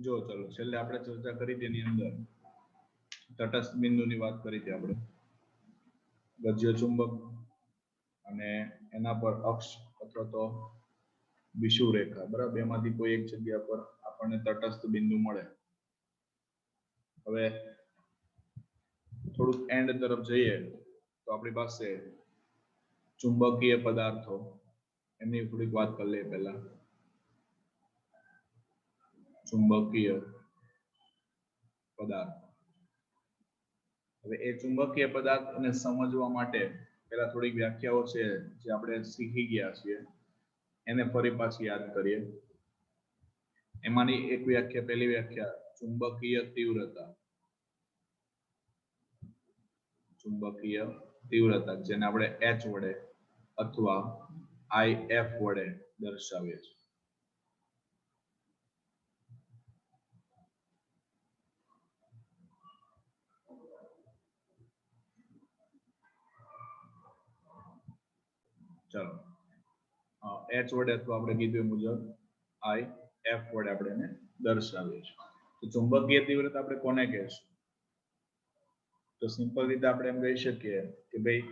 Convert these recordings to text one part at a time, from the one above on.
જો ચલો છેલ્લે આપણે ચર્ચા કરી તેની અંદર તટસ્થ બિંદુની વાત કરી હતી આપણે, ગજ્ય ચુંબક અને એના પર અક્ષ અથવા તો વિષુવ રેખા, બરાબર, બેમાંથી કોઈ એક જગ્યા પર આપણને તટસ્થ બિંદુ મળે. હવે થોડુંક એન્ડ તરફ જઈએ તો આપણી પાસે ચુંબકીય પદાર્થો, એમની થોડીક વાત કરી લઈએ પહેલા. ચુંબકીય પદાર્થ. હવે એ ચુંબકીય પદાર્થને સમજવા માટે પહેલા થોડીક વ્યાખ્યાઓ છે જે આપણે શીખી ગયા છીએ, એને ફરી પાછી યાદ કરીએ. એમાંની એક વ્યાખ્યા, પહેલી વ્યાખ્યા ચુંબકીય તીવ્રતા. ચુંબકીય તીવ્રતા જેને આપણે H વડે અથવા IF વડે દર્શાવીએ છીએ. ચાલો, H વડે અથવા આપણે કીધું મુજબ IF વડે આપણે એને દર્શાવીએ છીએ. તો ચુંબકીય તીવ્રતા આપણે કોને કહીશું? તો સિમ્પલ રીતે આપણે એમ કહી શકીએ કે ભાઈ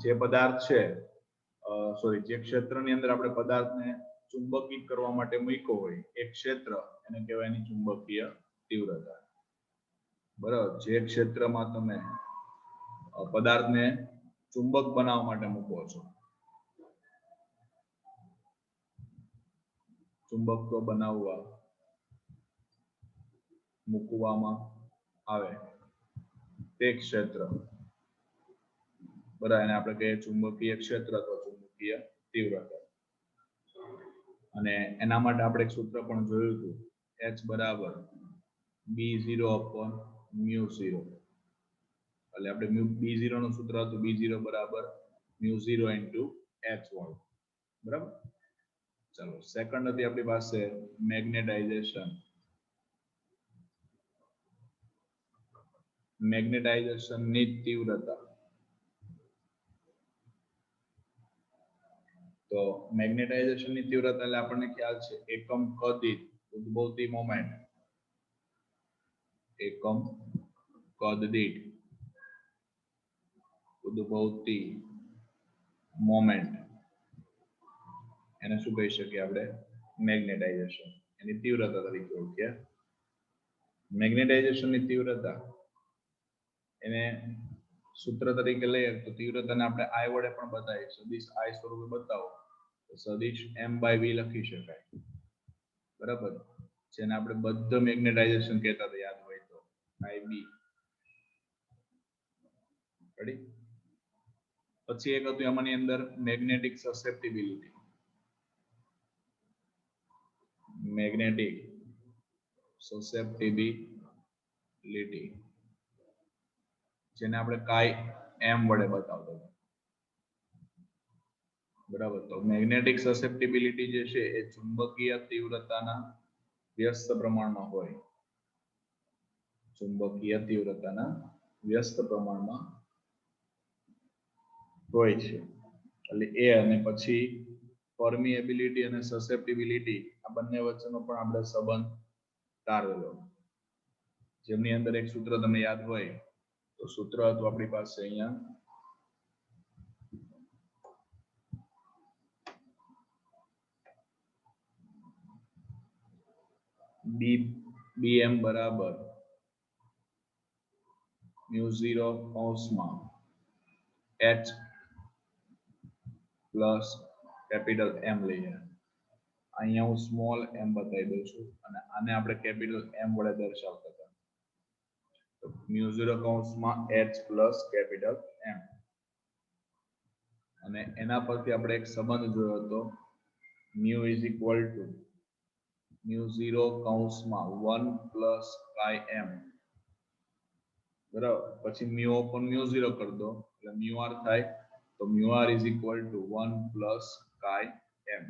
જે પદાર્થ છે, સોરી, જે ક્ષેત્રની અંદર આપણે પદાર્થને ચુંબકિત કરવા માટે મૂક્યો હોય એ ક્ષેત્ર, એને કહેવાય એની ચુંબકીય તીવ્રતા. બરાબર, જે ક્ષેત્રમાં તમે પદાર્થને ચુંબક બનાવવા માટે મૂકો છો, ચુંબક તો બનાવવા મૂકવામાં આવે તે ક્ષેત્ર, બરાબર, એને આપણે કહીએ ચુંબકીય ક્ષેત્ર અથવા ચુંબકીય તીવ્રતા. અને એના માટે આપણે એક સૂત્ર પણ જોયું હતું, H બરાબર B0/μ0. એટલે આપણે B0 નું સૂત્ર હતું B0 બરાબર μ0 × H1, બરાબર. ચાલો, સેકન્ડ હતી આપણી પાસે મેગ્નેટાઇઝેશન. મેગ્નેટાઇઝેશનની તીવ્રતા. તો મેગ્નેટાઇઝેશનની તીવ્રતા એટલે આપણને ખ્યાલ છે એકમ કદ દીઠ ઉદ્ભવતી મોમેન્ટ. એકમ કદ દીઠ ઉદ્ભવતી મોમેન્ટ, એને શું કહી શકીએ આપણે? મેગ્નેટાઇઝેશન. એની તીવ્રતા તરીકે ઓળખીએ. મેગ્નેટાઇઝેશનની તીવ્રતા એને સૂત્ર તરીકે લઈએ તો તીવ્રતાને આપણે I વડે પણ બતાવીએ, સદિશ I સ્વરૂપે બતાવો તો સદિશ m/v લખી શકાય, બરાબર, જેને આપણે બદ્ધ મેગ્નેટાઇઝેશન કહેતા હતા, યાદ હોય તો IB. રેડી? પછી એક હતું એમાંની અંદર મેગ્નેટિક સસેપ્ટિબિલિટી. મેગ્નેટિક સસેપ્ટિબિલિટી જેને આપણે કાઈ m વડે બતાવતા હતા, બરાબર. તો મેગ્નેટિક સસેપ્ટિબિલિટી જે છે એ ચુંબકીય તીવ્રતાના વ્યસ્ત પ્રમાણમાં હોય. ચુંબકીય તીવ્રતાના વ્યસ્ત પ્રમાણમાં હોય છે. એટલે એ અને પછી પરમિએબિલિટી અને સસેપ્ટિબિલિટી, આ બંને વચ્ચેનો પણ આપણે સંબંધ તારવેલો, જેમની અંદર એક સૂત્ર તમને યાદ હોય તો સૂત્ર હતું આપણી પાસે અહીંયા Bm બરાબર μ0 કૌંસમાં H પ્લસ કેપિટલ M લઈએ. અહીંયા હું સ્મોલ m બતાવી દઉં છું અને આને આપણે કેપિટલ M વડે દર્શાવતા હતા. તો μ0 કૌંસમાં H પ્લસ કેપિટલ M, અને એના પરથી આપણે એક સંબંધ જોયો હતો μ = μ0 કૌંસમાં 1 પ્લસ કાઈ m, બરાબર. પછી μ/μ0 કરી દો એટલે μr થાય, તો μr = 1 પ્લસ કાઈ m.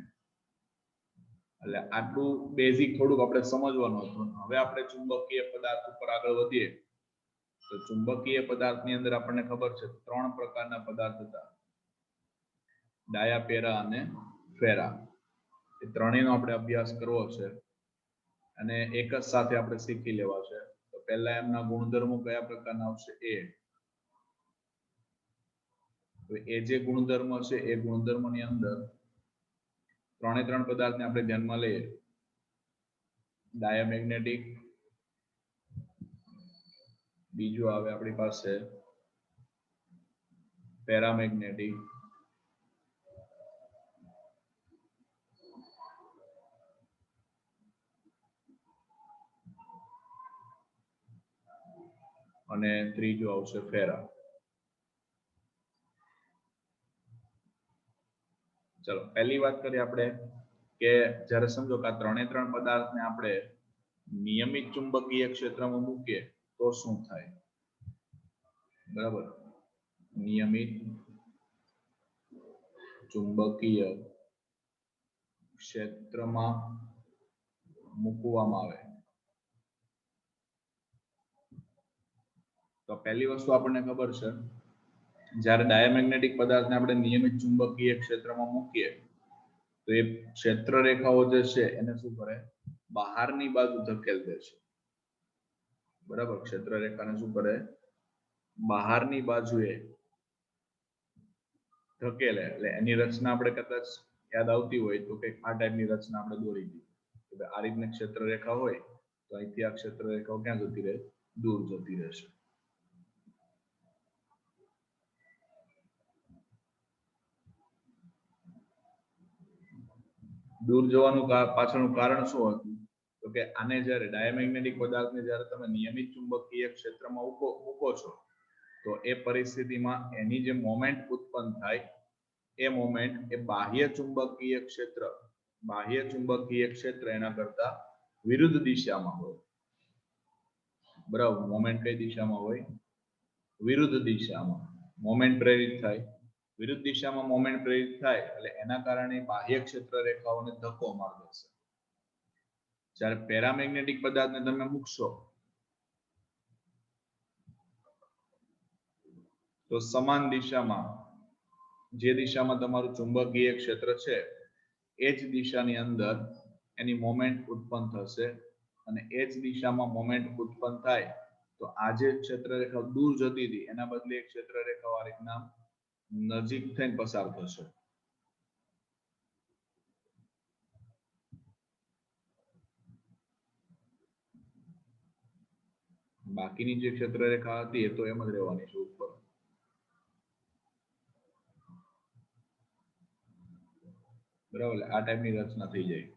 એટલે આટલું બેઝિક થોડુંક આપણે સમજવાનું હતું. હવે આપણે ચુંબકીય પદાર્થ ઉપર આગળ વધીએ તો ચુંબકીય પદાર્થની અંદર આપણને ખબર છે 3 પ્રકારના પદાર્થ હતા, ડાયા, પેરા અને ફેરા. એ ત્રણેયનો આપણે અભ્યાસ કરવો છે અને એક જ સાથે આપણે શીખી લેવા છે. તો પહેલા એમના ગુણધર્મો કયા પ્રકારના આવશે? તો એ જે ગુણધર્મ છે એ ગુણધર્મની અંદર ત્રણે ત્રણ પદાર્થને આપણે ધ્યાનમાં લઈએ. ડાયામેગ્નેટિક, બીજું આવે આપણી પાસે પેરામેગ્નેટિક, અને ત્રીજું આવશે ફેરા. ચલો પહેલી વાત કરીએ આપણે કે જ્યારે સમજો કે આ ત્રણે ત્રણ પદાર્થને આપણે નિયમિત ચુંબકીય ક્ષેત્રમાં મૂકીએ તો શું થાય? બરાબર, નિયમિત ચુંબકીય ક્ષેત્રમાં મૂકવામાં આવે તો પહેલી વસ્તુ આપણને ખબર છે, જ્યારે ડાયામેગ્નેટિક પદાર્થને આપણે નિયમિત ચુંબકીય ક્ષેત્રમાં મૂકીએ તો એ ક્ષેત્ર રેખાઓ જે છે એને શું કરે? બહારની બાજુ ધકેલ દે છે. બરાબર, ક્ષેત્ર રેખાને શું કરે? બહારની બાજુએ ધકેલે. એટલે એની રચના આપણે કદાચ યાદ આવતી હોય તો કંઈક આ ટાઈપની રચના આપણે દોરી દીધી. આ રીતની ક્ષેત્ર રેખા હોય તો અહીંથી આ ક્ષેત્ર રેખાઓ ક્યાં જતી રહે? દૂર જતી રહેશે. દૂર જવાનું પાછળનું કારણ શું હતું? તો કે આને જ્યારે ડાયામેગ્નેટિક પદાર્થને જ્યારે તમે નિયમિત ચુંબકીય ક્ષેત્રમાં મૂકો છો તો એ પરિસ્થિતિમાં એની જે મોમેન્ટ ઉત્પન્ન થાય એ મોમેન્ટ એ બાહ્ય ચુંબકીય ક્ષેત્ર એના કરતા વિરુદ્ધ દિશામાં હોય. બરાબર, મોમેન્ટ કઈ દિશામાં હોય? વિરુદ્ધ દિશામાં મોમેન્ટ પ્રેરિત થાય. વિરુદ્ધ દિશામાં મોમેન્ટ પ્રેરિત થાય એટલે એના કારણે બાહ્ય ક્ષેત્ર રેખાઓને ધક્કો માર દેશે. જ્યારે પેરામેગ્નેટિક પદાર્થને તમે મૂકશો તો સમાન દિશામાં, જે દિશામાં તમારું ચુંબકીય ક્ષેત્ર છે એ જ દિશાની અંદર એની મોમેન્ટ ઉત્પન્ન થશે અને એ જ દિશામાં મોમેન્ટ ઉત્પન્ન થાય તો આ જે ક્ષેત્ર રેખા દૂર જતી હતી એના બદલે એક ક્ષેત્ર રેખા આ રીતના નજીક થઈને પસાર થશે. બાકીની જે ક્ષેત્ર રેખા હતી એ તો એમ જ રહેવાની છે ઉપર. બરાબર, આ ટાઈપની રચના થઈ જાય.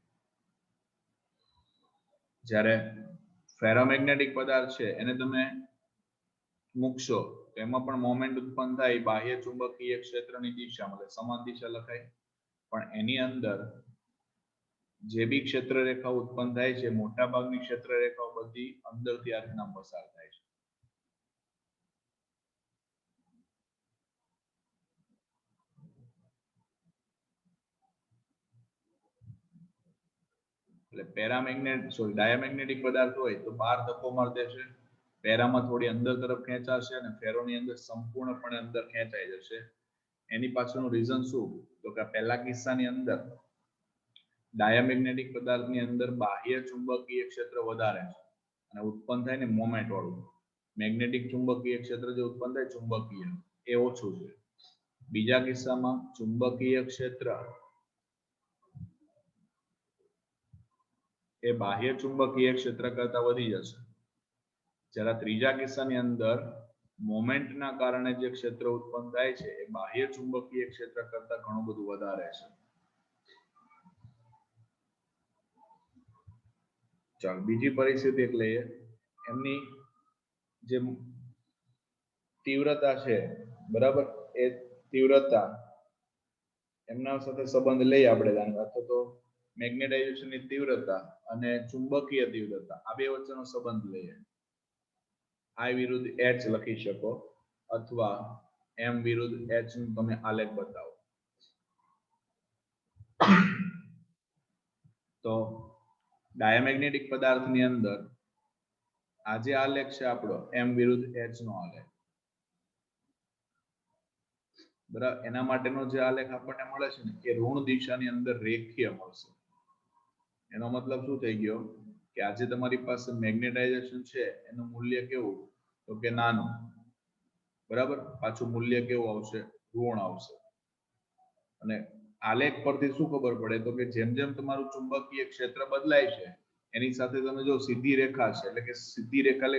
જ્યારે ફેરોમેગ્નેટિક પદાર્થ છે એને તમે મૂકશો તો એમાં પણ મોમેન્ટ ઉત્પન્ન થાય બાહ્ય ચુંબકીય ક્ષેત્રની દિશામાં, સમાન દિશા લખાય, પણ એની અંદર જે બી ક્ષેત્ર રેખા ઉત્પન્ન થાય છે મોટા ભાગની ક્ષેત્ર રેખાઓ બધી અંદરથી આ રીતના પસાર થાય છે. એટલે ડાયામેગ્નેટિક પદાર્થ હોય તો બહાર ધક્કો માર દેશે, પેરામાં થોડી અંદર તરફ ખેંચાશે અને ફેરોની અંદર સંપૂર્ણપણે અંદર ખેંચાઈ જશે. એની પાછળનું રીઝન શું? તો કે પહેલા કિસ્સાની અંદર ડાયામેગ્નેટિક પદાર્થની અંદર બાહ્ય ચુંબકીય ક્ષેત્ર વધારે છે અને ઉત્પન્ન થાય ને મોમેન્ટ વાળું. મેગ્નેટિક ચુંબકીય ક્ષેત્ર જે ઉત્પન્ન થાય ચુંબકીય એ ઓછું છે. બીજા કિસ્સામાં ચુંબકીય ક્ષેત્ર એ બાહ્ય ચુંબકીય ક્ષેત્ર કરતા વધી જશે. જ્યારે ત્રીજા કિસ્સાની અંદર મોમેન્ટના કારણે જે ક્ષેત્ર ઉત્પન્ન થાય છે એ બાહ્ય ચુંબકીય ક્ષેત્ર કરતા ઘણું બધું વધારે છે. ચાલો બીજી પરિસ્થિતિ એક લઈએ. એમની જે તીવ્રતા છે, બરાબર, એ તીવ્રતા એમના સાથે સંબંધ લઈએ આપણે અથવા તો મેગ્નેટાઇઝેશનની તીવ્રતા અને ચુંબકીય તીવ્રતા આ બે વચ્ચેનો સંબંધ લઈએ. I વિરુદ્ધ H લખી શકો અથવા M વિરુદ્ધ H નું તમે આલેખ બતાવો. તો ડાયામેગ્નેટિક પદાર્થની અંદર આ જે આલેખ છે આપણો M વિરુદ્ધ H નો આલેખ, બરાબર, એના માટેનો જે આલેખ આપણને મળે છે ને એ ઋણ દિશાની અંદર રેખીય મળશે. એનો મતલબ શું થઈ ગયો? કે આજે તમારી પાસે મેગ્નેટાઇઝેશન છે એનું મૂલ્ય કેવું, તો કે નાનું, બરાબર. પાછું મૂલ્ય કેવું આવશે, ઋણ આવશે. અને આલેખ પરથી શું ખબર પડે, તો કે જેમ જેમ તમારું ચુંબકીય ક્ષેત્ર બદલાય છે એની સાથે તમે જો સીધી રેખા છે, એટલે કે સીધી રેખા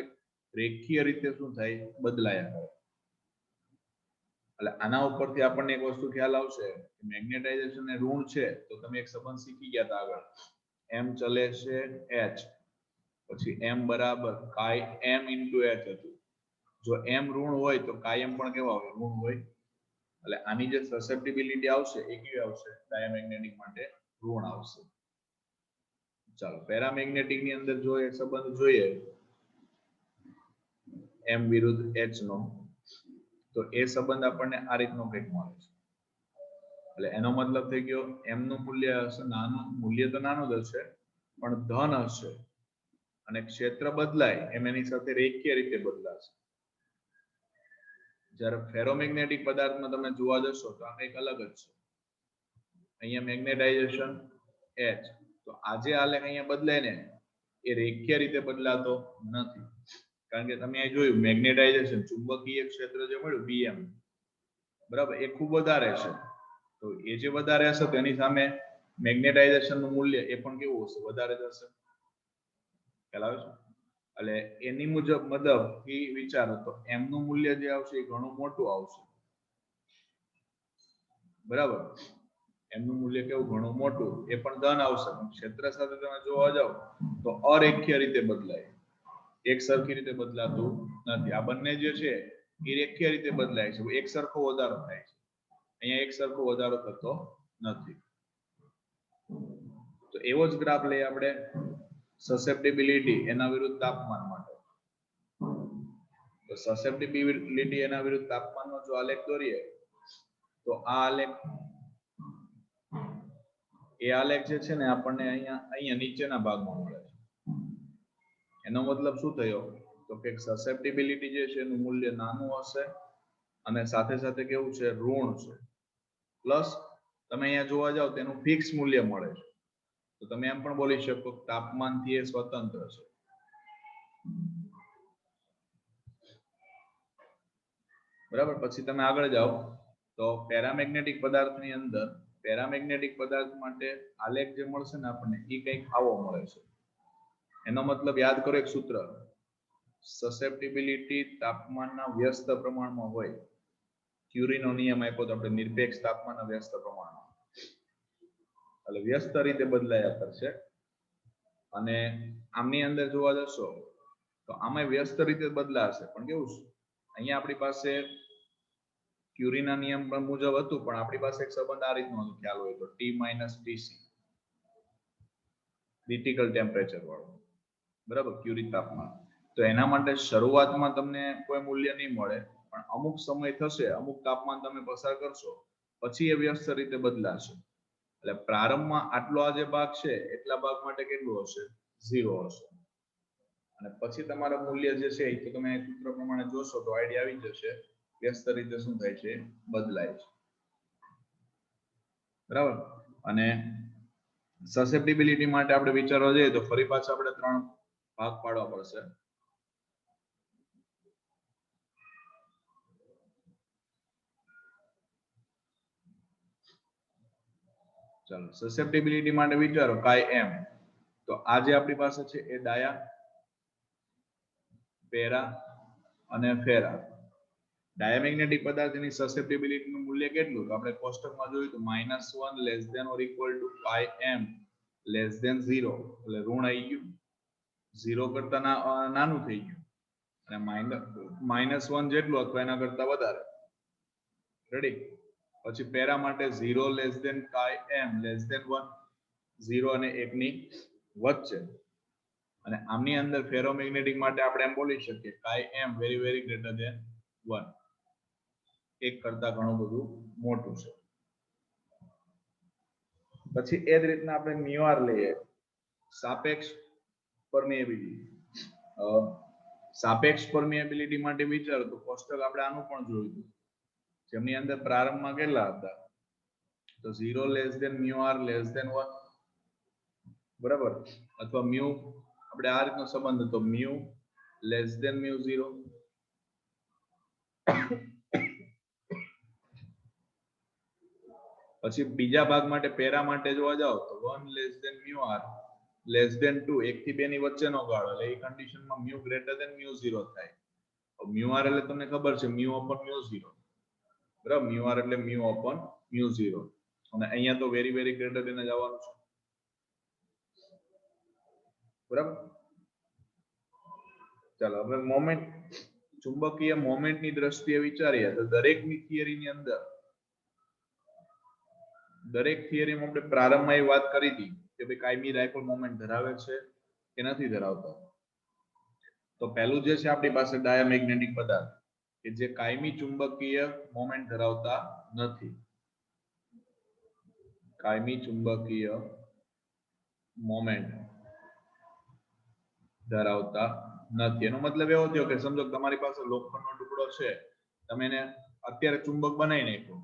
રેખીય રીતે શું થાય, બદલાયા કરે. એટલે આના ઉપરથી આપણને એક વસ્તુ ખ્યાલ આવશે કે મેગ્નેટાઇઝેશન એ ઋણ છે તો તમે એક સંબંધ શીખી ગયા હતા આગળ, એમ ચલે છે એચ, પછી એમ બરાબર કાઈ એમ ઇન્ટુ એચ હતું. જો એમ ઋણ હોય તો કાયમ પણ કેવા હોય, ઋણ હોય. એટલે આની જે સસેપ્ટિબિલિટી આવશે એ કેવી આવશે, ડાયામેગ્નેટિક માટે ઋણ આવશે. ચાલો પેરામેગ્નેટિક ની અંદર જો એ સંબંધ જોઈએ એમ વિરુદ્ધ એચ નો, તો એ સંબંધ આપણને આ રીતનો કંઈક મળે છે. એટલે એનો મતલબ થઈ ગયો એમ નું મૂલ્ય હશે નાનું, મૂલ્ય તો નાનું જ હશે પણ ધન હશે, અને ક્ષેત્ર બદલાય એમ એની સાથે રેખીય રીતે બદલાશે. જ્યારે ફેરોમેગ્નેટિક પદાર્થમાં તમે જોવા જશો તો આ કંઈક અલગ જ છે. અહીંયા મેગ્નેટાઇઝેશન એચ, તો આજે આલેખ અહીંયા બદલાય ને એ રેખીય રીતે બદલાતો નથી. કારણ કે તમે અહીં જોયું મેગ્નેટાઇઝેશન ચુંબકીય ક્ષેત્ર જે મળ્યું બીએમ, બરાબર, એ ખૂબ વધારે છે. તો એ જે વધારે હશે તો એની સામે મેગ્નેટાઇઝેશન નું મૂલ્ય એ પણ કેવું હશે, વધારે જ હશે. ખ્યાલ આવે છે? એટલે એની મુજબ મતલબ એ વિચારો તો એમ નું મૂલ્ય જે આવશે એ ઘણું મોટું આવશે, બરાબર. એમનું મૂલ્ય કેવું, ઘણું મોટું, એ પણ ધન આવશે. ક્ષેત્ર સાથે તમે જોવા જાવ તો અરેખીય રીતે બદલાય, એક સરખી રીતે બદલાતું નથી. આ બંને જે છે એ રેખીય રીતે બદલાય છે, એક સરખો વધારો થાય છે. અહીંયા એક સરખો વધારો થતો નથી. તો એવો જ ગ્રાફ લઈએ આપણે સસેપ્ટિબિલિટી એના વિરુદ્ધ તાપમાન માટે. તો સસેપ્ટિબિલિટી એના વિરુદ્ધ તાપમાનનો જો આલેખ દોરીએ તો આ આલેખ, એ આલેખ જે છે ને આપણને અહીંયા નીચેના ભાગમાં મળે છે. એનો મતલબ શું થયો, તો કે સસેપ્ટિબિલિટી જે છે એનું મૂલ્ય નાનું હશે અને સાથે સાથે કેવું છે, ઋણ છે. પ્લસ તમે અહીંયા જોવા જાવ તેનું ફિક્સ મૂલ્ય મળે છે. તો તમે એમ પણ બોલી શકો તાપમાનથી એ સ્વતંત્ર છે. બરાબર. પછી તમે આગળ જાઓ તો પેરામેગ્નેટિક પદાર્થની અંદર, પેરામેગ્નેટિક પદાર્થ માટે આલેખ જે મળશે ને આપણને એ કંઈક આવો મળે છે. એનો મતલબ યાદ કરો એક સૂત્ર, સસેપ્ટિબિલિટી તાપમાનના વ્યસ્ત પ્રમાણમાં હોય. ક્યુરીનો નિયમ આપ્યો તો આપણે નિરપેક્ષ તાપમાનના વ્યસ્ત પ્રમાણમાં, એટલે વ્યસ્ત રીતે બદલાયા કરશે. અને આમની અંદર જોવા જશો તો આમાં વ્યસ્ત રીતે બદલાશે, પણ કેવું છે, અહીંયા આપણી પાસે ક્યુરીના નિયમ મુજબ હતું પણ આપણી પાસે એક સંબંધ આ રીતનો હતો, ખ્યાલ હોય તો T-TC, ક્રિટિકલ ટેમ્પરેચર વાળો, બરાબર, ક્યુરી તાપમાન. તો એના માટે શરૂઆતમાં તમને કોઈ મૂલ્ય નહીં મળે, પણ અમુક સમય થશે, અમુક તાપમાન તમે પસાર કરશો પછી એ વ્યસ્ત રીતે બદલાશે. એટલે પ્રારંભમાં આટલો આ જે ભાગ છે એટલા ભાગ માટે કેટલું હશે, 0 હશે. અને પછી તમારું મૂલ્ય જે છે એ તો તમે સૂત્ર પ્રમાણે જોશો તો આઈડિયા આવી જશે વ્યસ્ત રીતે શું થાય છે, બદલાય છે. બરાબર. અને સસેપ્ટિબિલિટી માટે આપણે વિચારવા જઈએ તો ફરી પાછા આપણે 3 ભાગ પાડવા પડશે. ચાલો સસેપ્ટિબિલિટી માટે વિચારો કાઈ એમ, તો આ જે આપણી પાસે છે એ ડાયા, પેરા અને ફેરા. ડાયામેગ્નેટિક પદાર્થની સસેપ્ટિબિલિટીનું મૂલ્ય કેટલું, તો આપણે કોષ્ટકમાં જોયું તો -1 less than or equal to pi એમ લેસ ધેન 0, એટલે ઋણ આવી ગયું, 0 કરતા નાનું થઈ ગયું, અને -1 જેટલું અથવા એના કરતા વધારે. રેડી. પછી પેરા માટે 0 લેસ ધેન કાઈ એમ લેસ ધેન 1, 0 અને 1 ની વચ્ચે. અને આમની અંદર ફેરોમેગ્નેટિક માટે આપણે એમ બોલી શકીએ કાઈ એમ વેરી વેરી ગ્રેટર ધેન 1, 1 કરતા ઘણું બધું મોટું છે. પછી એ જ રીતના આપણે મ્યુઆર લઈએ, સાપેક્ષ પરમિએબિલિટી. સાપેક્ષ પરમિએબિલિટી માટે વિચારો તો કોષ્ટક આપણે આનું પણ જોયું હતું, જેમની અંદર પ્રારંભમાં કેટલા હતા, તો 0 લેસ ધેન મ્યુઆર લેસ ધેન 1, બરાબર, અથવા મ્યુ આપણે આ રીતનો સંબંધ હતો મ્યુ લેસ ધેન મ્યુ 0. પછી બીજા ભાગ માટે પેરા માટે જોવા જાવ તો 1 less than mu r less than 2 1 થી 2 ની વચ્ચેનો ગાળો એટલે એ કન્ડિશનમાં મ્યુ ગ્રેટર ધેન મ્યુ 0 થાય. તો મ્યુ r એટલે તમને ખબર છે મ્યુ અપોન મ્યુ 0, બરાબર. મ્યુ r એટલે મ્યુ અપોન મ્યુ 0 અને અહીંયા તો વેરી વેરી ગ્રેટર ધેન જ આવવાનું છે, બરાબર. ચાલો હવે મોમેન્ટ ચુંબકીય મોમેન્ટની દ્રષ્ટિએ વિચારીએ તો દરેકની થિયરીની અંદર દરેક થિયરીમાં આપણે પ્રારંભમાં એ વાત કરી હતી કે ભાઈ કાયમી ડાયપોલ મોમેન્ટ ધરાવે છે કે નથી ધરાવતા. તો પહેલું જે છે આપણી પાસે ડાયામેગ્નેટિક પદાર્થ કે જે કાયમી ચુંબકીય મોમેન્ટ ધરાવતા નથી. કાયમી ચુંબકીય મોમેન્ટ ધરાવતા નથી. એનો મતલબ એવો થયો કે સમજો તમારી પાસે લોખંડનો ટુકડો છે, તમે એને અત્યારે ચુંબક બનાવી નાખ્યો,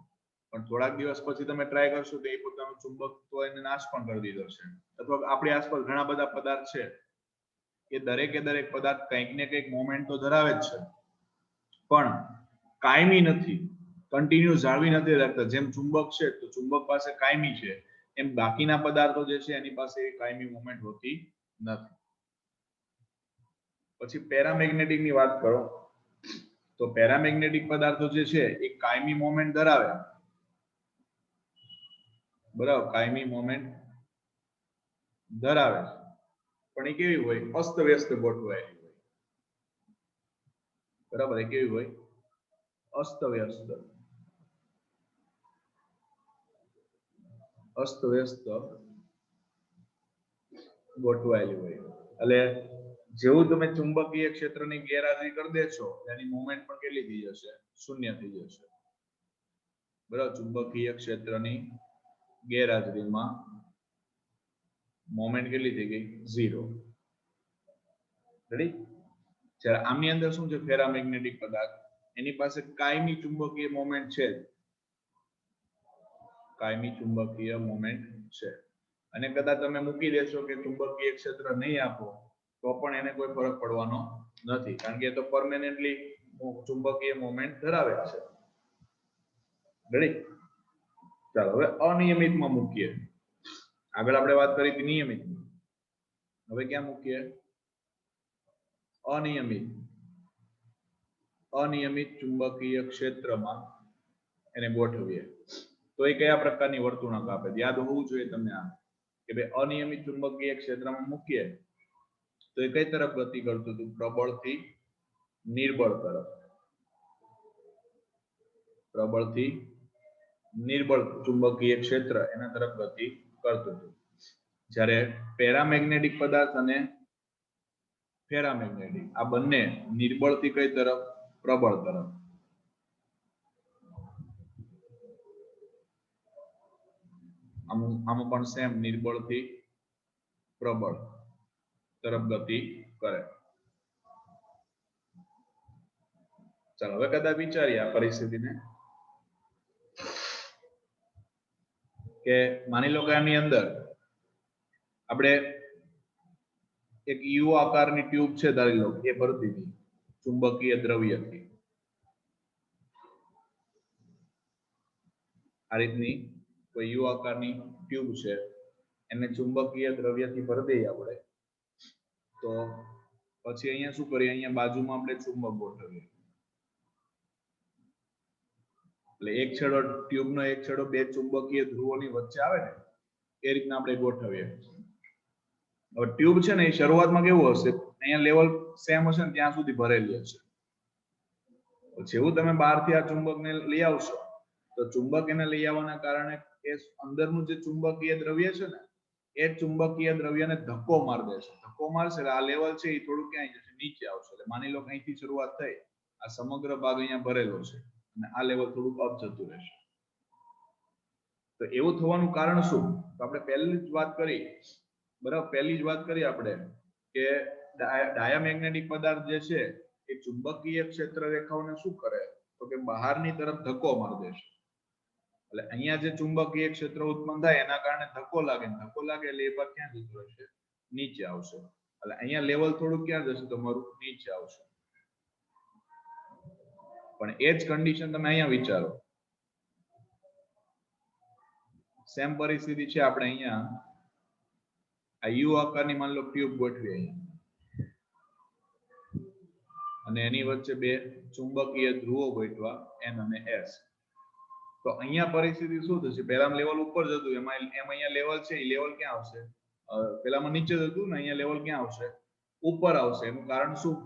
પણ થોડાક દિવસ પછી તમે ટ્રાય કરશો તો એ પોતાનું ચુંબક તો એને નાશ પણ કરી દીધો છે. અથવા આપણી આસપાસ ઘણા બધા પદાર્થ છે એ દરેકે દરેક પદાર્થ કંઈક ને કંઈક મોમેન્ટ તો ધરાવે જ છે, પણ કાયમી નથી, કન્ટિન્યુ જાળવી નથી રાખતા. જેમ ચુંબક છે તો ચુંબક પાસે કાયમી છે, એમ બાકીના પદાર્થો જે છે એની પાસે કાયમી મોમેન્ટ હોતી નથી. પછી પેરામેગ્નેટિક ની વાત કરો તો પેરામેગ્નેટિક પદાર્થો જે છે એ કાયમી મોમેન્ટ ધરાવે, બરાબર, કાયમી મોમેન્ટ ધરાવે, પણ એ કેવી હોય? અસ્તવ્યસ્ત ગોઠવાયેલી હોય, બરાબર. એ કેવી હોય? અસ્તવ્યસ્ત ગોઠવાયેલી હોય. એટલે જેવું તમે ચુંબકીય ક્ષેત્રની ગેરહાજરી કરી દેશો એની મોમેન્ટ પણ કેટલી થઈ જશે? શૂન્ય થઈ જશે, બરાબર. ચુંબકીય ક્ષેત્રની ગેરહાજરીમાં મોમેન્ટ કેટલી થઈ ગઈ? 0. રેડી? જ્યારે આમની અંદર શું છે? ફેરામેગ્નેટિક પદાર્થ એની પાસે કાયમી ચુંબકીય મોમેન્ટ છે, કાયમી ચુંબકીય મોમેન્ટ છે. અને કદાચ તમે મૂકી દેશો કે ચુંબકીય ક્ષેત્ર નહીં આપો તો પણ એને કોઈ ફરક પડવાનો નથી, કારણ કે એ તો પરમેનન્ટલી ચુંબકીય મોમેન્ટ ધરાવે છે. રેડી? ચાલો હવે અનિયમિતમાં મૂકીએ. આગળ આપણે વાત કરી હતી નિયમિત, હવે ક્યાં મૂકીએ? અનિયમિત ચુંબકીય ક્ષેત્રમાં એને ગોઠવીએ તો એ કયા પ્રકારની વર્તુણક આપે? યાદ હોવું જોઈએ તમને આ કે ભાઈ અનિયમિત ચુંબકીય ક્ષેત્રમાં મૂકીએ તો એ કઈ તરફ ગતિ કરતું હતું? પ્રબળથી નિર્બળ તરફ. પ્રબળથી નિર્બળ ચુંબકીય ક્ષેત્ર એના તરફ ગતિ કરતું હતું. જ્યારે પેરામેગ્નેટિક પદાર્થ અને પેરામેગ્નેટિક આ બંને નિર્બળથી કઈ તરફ? પ્રબળ તરફ. આમાં પણ સેમ નિર્બળથી પ્રબળ તરફ ગતિ કરે. ચાલો હવે કદાચ વિચારીએ આ પરિસ્થિતિને કે માની લો કે આની અંદર આપણે એક યુ આકારની ટ્યુબ છે ધારી લો એ ભરતી હતી ચુંબકીય દ્રવ્યથી. આ રીતની કોઈ યુ આકારની ટ્યુબ છે, એને ચુંબકીય દ્રવ્યથી ભરી દઈએ આપણે, તો પછી અહીંયા શું કરીએ? અહીંયા બાજુમાં આપણે ચુંબક ગોઠવીએ. એટલે એક છેડો ટ્યુબનો એક છેડો બે ચુંબકીય ધ્રુવોની વચ્ચે આવે ને એ રીતના આપણે ગોઠવીએ. હવે ટ્યુબ છે ને એ શરૂઆતમાં કેવું હશે? અહીંયા લેવલ સેમ હશે ને ત્યાં સુધી ભરેલી હશે. જેવું તમે બહારથી આ ચુંબકને લઈ આવશો તો ચુંબક એને લઈ આવવાના કારણે એ અંદરનું જે ચુંબકીય દ્રવ્ય છે ને એ ચુંબકીય દ્રવ્યને ધક્કો માર દેશે. ધક્કો મારશે એટલે આ લેવલ છે એ થોડું ક્યાંય જશે? નીચે આવશે. એટલે માની લો કે અહીંથી શરૂઆત થઈ, આ સમગ્ર ભાગ અહીંયા ભરેલો છે અને આ લેવલ થોડુંક અપ જતું રહેશે. તો એવું થવાનું કારણ શું? તો આપણે પહેલી જ વાત કરી, બરાબર, પહેલી જ વાત કરી આપણે કે ડાયામેગ્નેટિક પદાર્થ જે છે એ ચુંબકીય ક્ષેત્ર રેખાઓને શું કરે? તો કે બહારની તરફ ધક્કો મારી દેશે. એટલે અહીંયા જે ચુંબકીય ક્ષેત્ર ઉત્પન્ન થાય એના કારણે ધક્કો લાગે એટલે એ ભાગ ક્યાં જતો રહેશે? નીચે આવશે. એટલે અહીંયા લેવલ થોડું ક્યાં જશે તમારું નીચે આવશે પણ એ જ કન્ડિશન તમે અહીંયા વિચારો સેમ પરિસ્થિતિ છે આપણે અહીંયા આ યુ આકારની માન લો ટ્યુબ ગોઠવી અહીંયા અને એની વચ્ચે બે ચુંબકીય ધ્રુવો ગોઠવા N અને S તો અહીંયા પરિસ્થિતિ શું થશે પહેલામાં લેવલ ઉપર જતું એમાં અહીંયા લેવલ છે એ લેવલ ક્યાં આવશે પેલામાં નીચે જતું ને અહીંયા લેવલ ક્યાં આવશે ઉપર આવશે એનું કારણ શું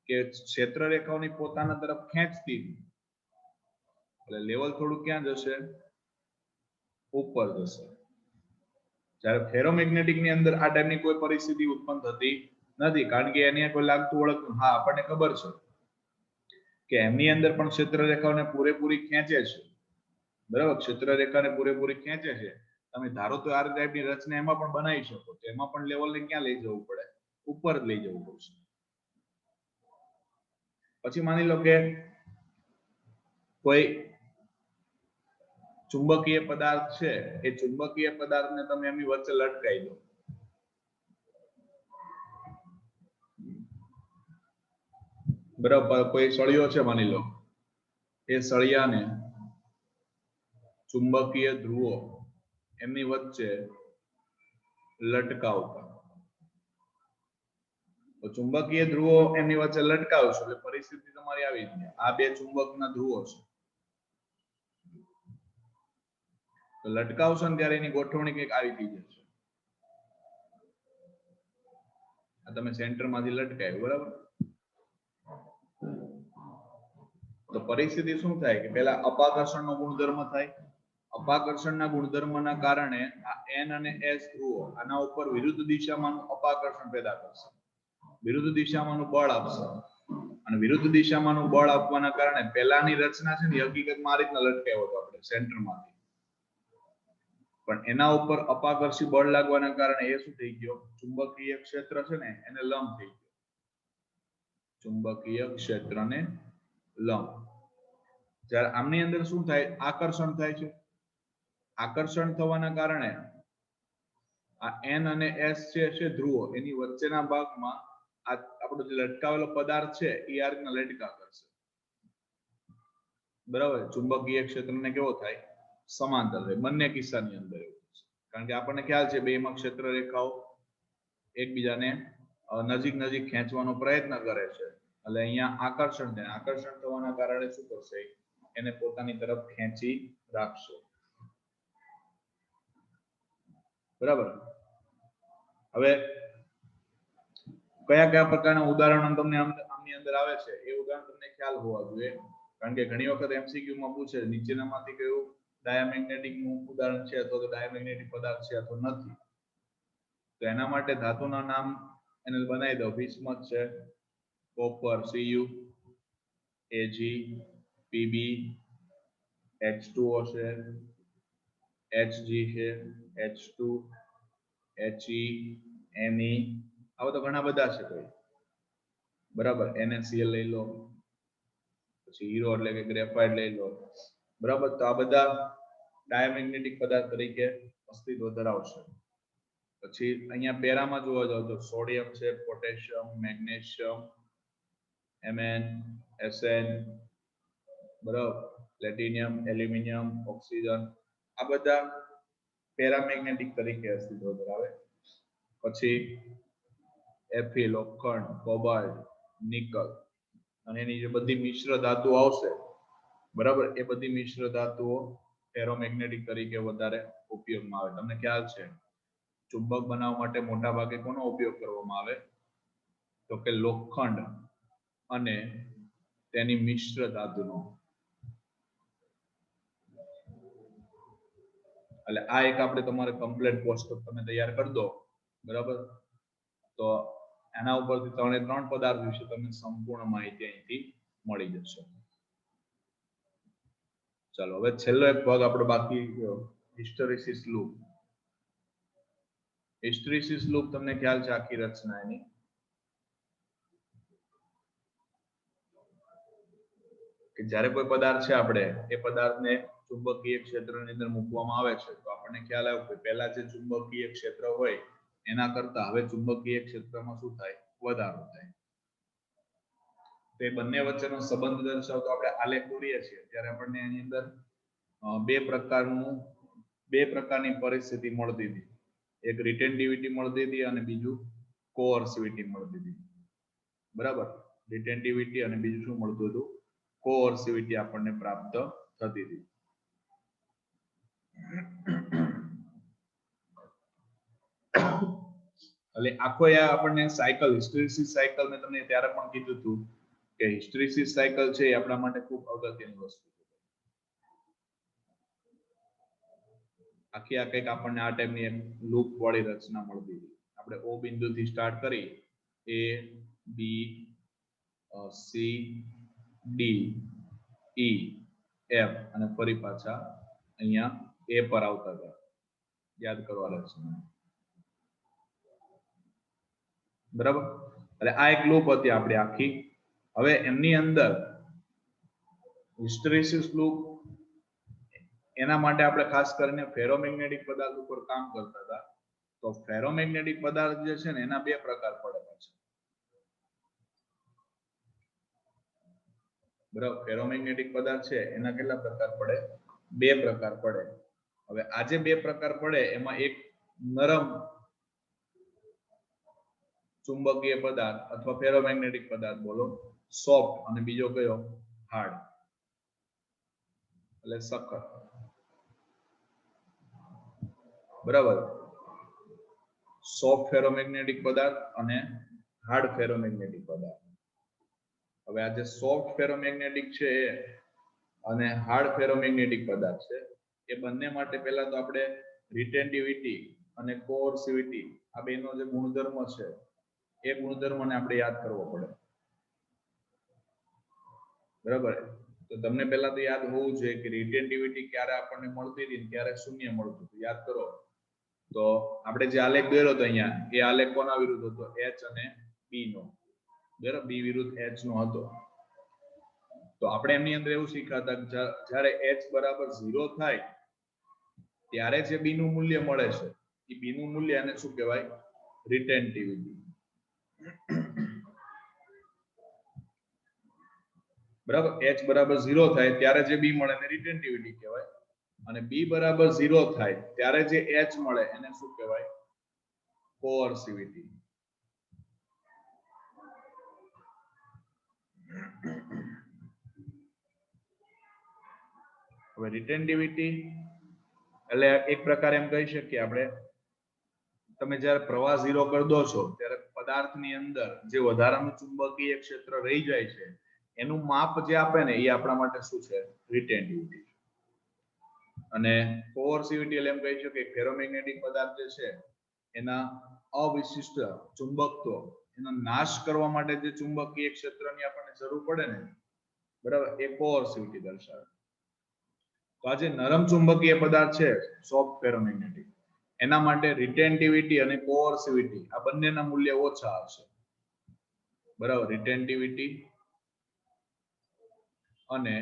કે ક્ષેત્ર રેખાઓની પોતાના તરફ ખેંચતી એટલે લેવલ થોડું ક્યાં જશે ઉપર જશે જ્યારે ફેરોમેગ્નેટિક ની અંદર આ ટાઈપની કોઈ પરિસ્થિતિ ઉત્પન્ન થતી નથી કારણ કે એની કોઈ લાગતું ઓળખતું હા આપણને ખબર છે કે એમની અંદર પણ ક્ષેત્ર રેખાઓને પૂરેપૂરી ખેંચે છે બરાબર ક્ષેત્ર રેખાને પૂરેપૂરી ખેંચે છે તમે ધારો તો આ ટાઈપની રચના એમાં પણ બનાવી શકો તો એમાં પણ લેવલને ક્યાં લઈ જવું પડે ઉપર લઈ જવું પડશે પછી માની લો કે કોઈ ચુંબકીય પદાર્થ છે એ ચુંબકીય પદાર્થને તમે એમની વચ્ચે લટકાવી દો બરાબર કોઈ સળિયો છે માની લો એ સળિયાને ચુંબકીય ધ્રુવો એમની વચ્ચે લટકાવતા તો ચુંબકીય ધ્રુવો એમની વચ્ચે લટકાવશો એટલે પરિસ્થિતિ તમારી આવી છે આ બે ચુંબકના ધ્રુવો છે તો લટકાવશો ને ત્યારે એની ગોઠવણી કંઈક આવી થઈ જશે આ તમે સેન્ટરમાંથી લટકાવ્યું બરાબર તો પરિસ્થિતિ શું થાય કે પહેલા અપાકર્ષણનો ગુણધર્મ થાય અપાકર્ષણના ગુણધર્મના કારણે આ N અને S ધ્રુવો આના ઉપર વિરુદ્ધ દિશામાંનું અપાકર્ષણ પેદા કરશે વિરુદ્ધ દિશામાંનું બળ આપશે અને વિરુદ્ધ દિશામાંનું બળ આપવાના કારણે પહેલાની રચના છે ને હકીકતમાં આ રીતના લટકાવ્યો હતો આપણે સેન્ટરમાંથી પણ એના ઉપર અપાકર્ષી બળ લાગવાના કારણે એ શું થઈ ગયો ચુંબકીય ક્ષેત્ર છે ને એને લંબ થઈ ગયો ચુંબકીય ક્ષેત્રને લંબ જ્યારે આમની અંદર શું થાય આકર્ષણ થાય છે આકર્ષણ થવાના કારણે આ N અને S છે ધ્રુવો એની વચ્ચેના ભાગમાં આ આપણો જે લટકાવેલો પદાર્થ છે એ આ રીતના લટકા કરશે બરાબર ચુંબકીય ક્ષેત્રને કેવો થાય સમાંતર થાય બંને કિસ્સાની અંદર એવું છે કારણ કે આપણને ખ્યાલ છે બે માં ક્ષેત્ર રેખાઓ એકબીજાને નજીક નજીક ખેંચવાનો પ્રયત્ન કરે છે એટલે અહીંયા આકર્ષણ થાય આકર્ષણ થવાના કારણે શું કરશે એને પોતાની તરફ ખેંચી રાખશે બરાબર હવે કયા કયા પ્રકારના ઉદાહરણો તમને આમની અંદર આવે છે એ ઉદાહરણ તમને ખ્યાલ હોવા જોઈએ કારણ કે ઘણી વખત MCQ માં પૂછે નીચેનામાંથી કયું ડાયામેગ્નેટિક નું ઉદાહરણ છે અથવા તો ડાયામેગ્નેટિક પદાર્થ છે અથવા નથી તો એના માટે ધાતુના નામ એને બનાવી દો બિસ્મથ છે copper Cu Ag Pb H2O છે Hg છે H2 He Ne આવા તો ઘણા બધા છે ભાઈ બરાબર NaCl લઈ લો પછી હીરો એટલે કે ગ્રેફાઇટ લઈ લો બરાબર તો આ બધા ડાયામેગ્નેટિક પદાર્થ તરીકે અસ્તિત્વ ધરાવશે પછી અહીંયા પેરામાં જોવા જાવ તો સોડિયમ છે પોટેશિયમ મેગ્નેશિયમ Mn Sn બરાબર પ્લેટિનિયમ એલ્યુમિનિયમ ઓક્સિજન આ બધા પેરામેગ્નેટિક તરીકે અસ્તિત્વ ધરાવે પછી Fe લોખંડ કોબાલ્ટ નિકલ અને એની જે બધી મિશ્ર ધાતુઓ આવશે બરાબર એ બધી મિશ્ર ધાતુઓ ફેરોમેગ્નેટિક તરીકે વધારે ઉપયોગમાં આવે તમને ખ્યાલ છે ચુંબક બનાવવા માટે મોટા ભાગે કોનો ઉપયોગ કરવામાં આવે તો કે લોખંડ અને તેની મિશ્ર ધાતુનો એટલે આ એક આપણે તમારે કમ્પ્લીટ કોષ્ટક તમે તૈયાર કરી દો બરાબર તો એના ઉપરથી 3 પદાર્થ વિશે તમને સંપૂર્ણ માહિતી અહીંથી મળી જશે ચાલો હવે છેલ્લો એક ભાગ આપણો બાકી હિસ્ટેરેસિસ લૂપ હિસ્ટેરેસિસ લૂપ તમને ખ્યાલ છે આખી રચના એની કે જ્યારે કોઈ પદાર્થ છે આપણે એ પદાર્થને ચુંબકીય ક્ષેત્રની અંદર મૂકવામાં આવે છે તો આપણને ખ્યાલ આવ્યો કે પહેલા જે ચુંબકીય ક્ષેત્ર હોય એના કરતા હવે ચુંબકીય ક્ષેત્રમાં શું થાય? વધારો થાય. તે બંને વચ્ચેનો સંબંધ દર્શાવતો આપણે આલેખ દોરીએ છીએ ત્યારે આપણને એની અંદર બે પ્રકારની પરિસ્થિતિ મળતી હતી. એક રિટેન્ટિવિટી મળતી હતી અને બીજું કોઅર્સિવિટી મળતી હતી. બરાબર, રિટેન્ટિવિટી અને બીજું શું મળતું હતું? કોઅર્સિવિટી આપણને પ્રાપ્ત થતી હતી. એટલે આખો આપણને સાયકલ, હિસ્ટેરેસિસ સાયકલ મેં તમને ત્યારે પણ કીધું હતું કે હિસ્ટેરેસિસ સાયકલ છે એ આપણા માટે ખૂબ અગત્યની વસ્તુ છે. આખી આ કંઈક આપણને આ ટાઈપની એક લૂપ વાળી રચના મળતી હતી. આપણે ઓ બિંદુથી સ્ટાર્ટ કરી A B C D E F અને ફરી પાછા અહીંયા એ પર આવતા હતા. યાદ કરવા રચના, બરાબર. એટલે આ એક લૂપ હતી આપણી આખી. હવે એમની અંદર હિસ્ટેરેસિસ લૂપ, એના માટે આપણે ખાસ કરીને ફેરોમેગ્નેટિક પદાર્થ ઉપર કામ કરતા હતા. તો ફેરોમેગ્નેટિક પદાર્થ જે છે ને એના બે પ્રકાર પડે છે. બરાબર, ફેરોમેગ્નેટિક પદાર્થ છે એના કેટલા પ્રકાર પડે? બે પ્રકાર પડે. હવે આજે બે પ્રકાર પડે એમાં એક નરમ ચુંબકીય પદાર્થ અથવા ફેરોમેગ્નેટિક પદાર્થ બોલો સોફ્ટ, અને બીજો કયો? હાર્ડ, એટલે સખત. બરાબર, સોફ્ટ ફેરોમેગ્નેટિક પદાર્થ અને હાર્ડ ફેરોમેગ્નેટિક પદાર્થ. હવે આ જે સોફ્ટ ફેરોમેગ્નેટિક છે અને હાર્ડ ફેરોમેગ્નેટિક પદાર્થ છે એ બંને માટે પહેલા તો આપણે રિટેન્ટિવિટી અને કોઅર્સિવિટી આ બેનો જે ગુણધર્મ છે એ ગુણધર્મને આપણે યાદ કરવો પડે. બરાબર, તો તમને પહેલા તો યાદ હોવું જોઈએ કે રિટેન્ટિવિટી ક્યારે આપણને મળતી હતી, ક્યારે શૂન્ય મળતું હતું. યાદ કરો તો આપણે જે આલેખ દોર્યો હતો અહીંયા, એ આલેખ કોના વિરુદ્ધ હતો? એચ અને બી નો. બરાબર, બી વિરુદ્ધ એચ નો હતો. તો આપણે એમની અંદર એવું શીખ્યા હતા જ્યારે એચ બરાબર 0 થાય ત્યારે જે બી નું મૂલ્ય મળે છે એ બી નું મૂલ્ય એને શું કહેવાય? રિટેન્ટિવિટી. બરાબર, એચ બરાબર 0 થાય ત્યારે જે બી મળે એને રિટેન્ટિવિટી કહેવાય, અને બી બરાબર 0 થાય ત્યારે જે એચ મળે એને શું કહેવાય? કોઅર્સિવિટી. હવે રિટેન્ટિવિટી એટલે એક પ્રકાર એમ કહી શકીએ આપણે, તમે જ્યારે પ્રવાહ 0 કરી દો છો ત્યારે પદાર્થની અંદર જે વધારાનું ચુંબકીય ક્ષેત્ર રહી જાય છે એનું માપ જે આપે ને એ આપણા માટે શું છે? રિટેન્ટિવિટી. અને કોઅર્સિવિટી એટલે એમ કહી શકીએ કે ફેરોમેગ્નેટિક પદાર્થ જે છે એના અવિશિષ્ટ ચુંબકત્વ, એનો નાશ કરવા માટે જે ચુંબકીય ક્ષેત્રની આપણને જરૂર પડે ને, બરાબર, એ કોઅર્સિવિટી દર્શાવે. તો આ જે નરમ ચુંબકીય પદાર્થ છે સોફ્ટ ફેરોમેગ્નેટિક, એના માટે રિટેન્ટિવિટી અને કોઅર્સિવિટી આ બંનેના મૂલ્ય ઓછા આવશે. બરાબર, રિટેન્ટિવિટી અને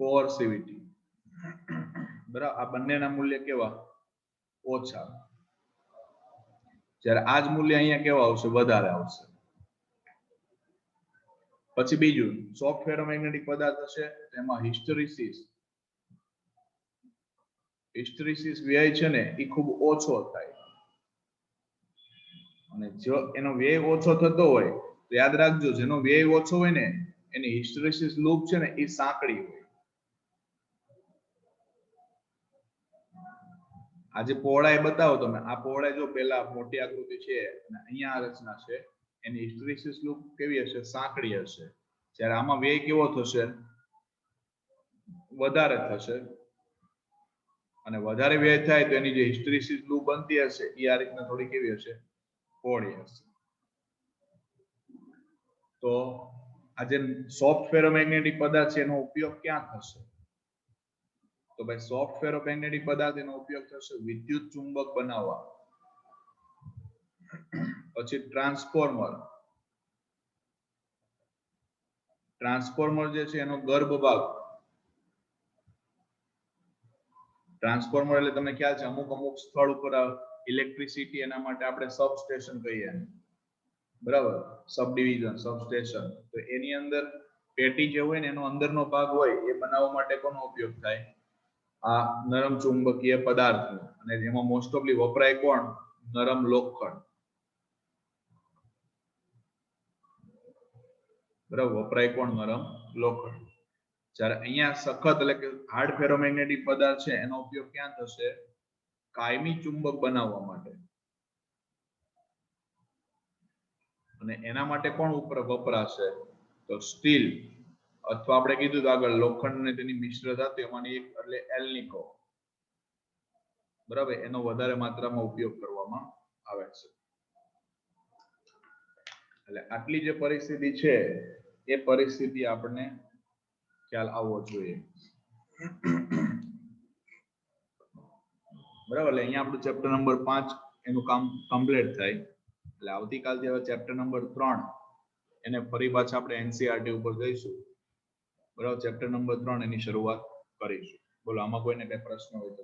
કોઅર્સિવિટી, બરાબર, આ બંનેના મૂલ્ય કેવા? ઓછા. જ્યારે આ જ મૂલ્ય અહીંયા કેવા આવશે? વધારે આવશે. પછી બીજું સોફ્ટ ફેરોમેગ્નેટિક પદાર્થ હશે તેમાં હિસ્ટેરેસિસ વ્યય છે ને એ ખૂબ ઓછો થાય, અને જો એનો વ્યય ઓછો થતો હોય તો યાદ રાખજો જેનો વ્યય ઓછો હોય ને એની હિસ્ટેરેસિસ લૂપ છે ને એ સાંકડી હોય. આજે પહોળાઈ બતાવો તમે, આ પહોળાઈ જો પેલા મોટી આકૃતિ છે અને અહીંયા આ રચના છે, એની હિસ્ટેરેસિસ લૂપ કેવી હશે? સાંકડી હશે. જ્યારે આમાં વ્યય કેવો થશે? વધારે થશે. અને વધારે વ્યય થાય તો એની જે હિસ્ટેરેસિસ લૂપ બનતી હશે એ આ રીતના થોડી કેવી હશે? પહોળી હશે. તો આ જે સોફ્ટ ફેરોમેગ્નેટિક પદાર્થ છે એનો ઉપયોગ ક્યાં થશે? તો ભાઈ સોફ્ટ ફેરોમેગ્નેટિક પદાર્થ એનો ઉપયોગ થશે વિદ્યુત ચુંબક બનાવવા. પછી ટ્રાન્સફોર્મર જે છે એનો ગર્ભ ભાગ, ટ્રાન્સફોર્મર એટલે તમને ખ્યાલ છે અમુક સ્થળ ઉપર ઇલેક્ટ્રિસિટી એના માટે આપણે સબસ્ટેશન કહીએ, બરાબર, સબડિવિઝન, સબસ્ટેશન. તો એની અંદર પેટી જે હોય ને એનો અંદરનો ભાગ હોય એ બનાવવા માટે કોનો ઉપયોગ થાય? આ નરમ ચુંબકીય પદાર્થ. અને એમાં મોસ્ટ ઓફલી વપરાય કોણ? નરમ લોખંડ. બરાબર, વપરાય કોણ? નરમ લોખંડ. જ્યારે અહીંયા સખત એટલે કે હાર્ડ ફેરોમેગ્નેટિક પદાર્થ છે એનો ઉપયોગ ક્યાં થશે? કાયમી ચુંબક બનાવવા માટે. અને એના માટે કોણ વપરાશે? તો સ્ટીલ, અથવા આપણે કીધું આગળ લોખંડ ને તેની મિશ્ર ધાતુ એમાંની એક એટલે એલ્નિકો, બરાબર, એનો વધારે માત્રામાં ઉપયોગ કરવામાં આવે છે. એટલે આટલી જે પરિસ્થિતિ છે એ પરિસ્થિતિ આપણને ખ્યાલ આવવો જોઈએ. બરાબર, એટલે અહીંયા આપણું ચેપ્ટર નંબર 5 એનું કામ કમ્પ્લીટ થાય. એટલે આવતીકાલથી હવે ચેપ્ટર નંબર 3 એને ફરી પાછા આપણે એનસીઈઆરટી ઉપર જઈશું. બરાબર, ચેપ્ટર નંબર 3 એની શરૂઆત કરીશું. બોલો, આમાં કોઈને કઈ પ્રશ્ન હોય તો?